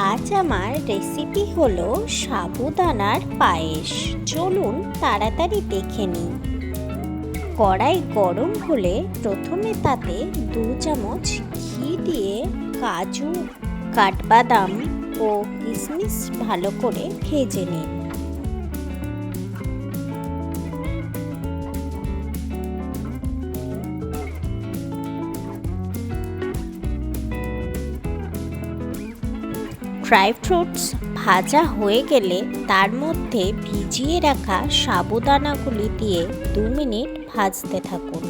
আজ আমার রেসিপি হলো সাবুদানার পায়েস। চলুন তাড়াতাড়ি দেখে নিই। কড়াই গরম হলে প্রথমে তাতে 2 চামচ ঘি দিয়ে কাজু, কাঠবাদাম ও কিশমিশ ভালো করে ভেজে নিন। ড্রাই ফ্রুটস ভাজা হয়ে গেলে তার মধ্যে ভিজিয়ে রাখা সাবুদানাগুলি দিয়ে 2 মিনিট ভাজতে থাকুন।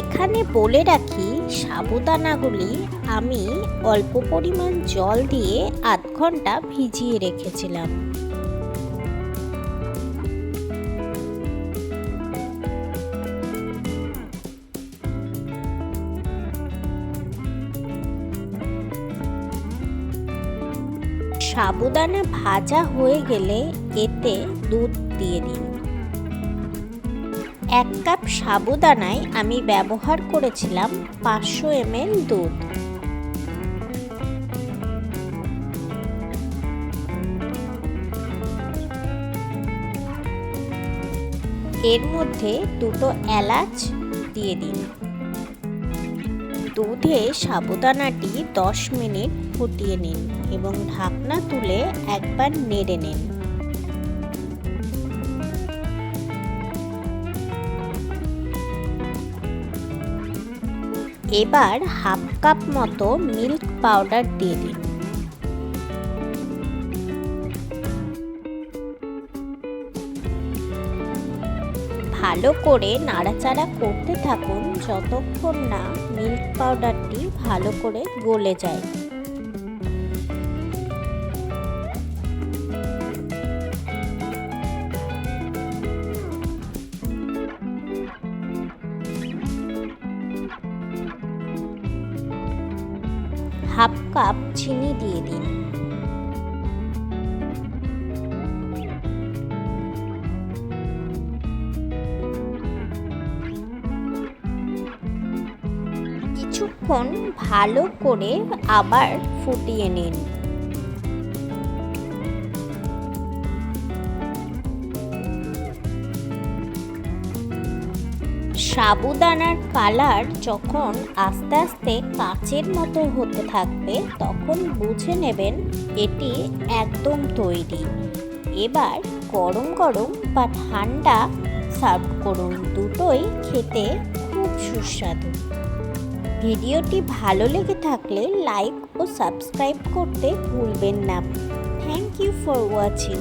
এখানে বলে রাখি, সাবুদানাগুলি আমি অল্প পরিমাণ জল দিয়ে আধ ঘন্টা ভিজিয়ে রেখেছিলাম। সাবুদানা ভাজা হয়ে গেলে এতে দুধ দিয়ে দিন। 1 কাপ সাবুদানায় আমি ব্যবহার করেছিলাম 500 ml দুধ। এর মধ্যে 2টো এলাচ দিয়ে দিন। দুধে সাবুদানাটি 10 মিনিট ফুটিয়ে নিন এবং ঢাকনা তুলে একবার নেড়ে নিন। এবার হাফ কাপ মতো মিল্ক পাউডার দিয়ে দিন। ভালো করে নাড়াচাড়া করতে থাকুন যতক্ষণ না মিল্ক পাউডারটি ভালো করে গলে যায়। হাফ কাপ চিনি দিয়ে দিন। কিছুক্ষণ ভালো করে আবার ফুটিয়ে নিন। সাবুদানার কালার যখন আস্তে আস্তে কাচের মতো হতে থাকবে তখন বুঝে নেবেন এটি একদম তৈরি। এবার গরম গরম বা ঠান্ডা সার্ভ করুন, দুটোই খেতে খুব সুস্বাদু। ভিডিওটি ভালো লেগে থাকলে লাইক ও সাবস্ক্রাইব করতে ভুলবেন না। Thank you for watching.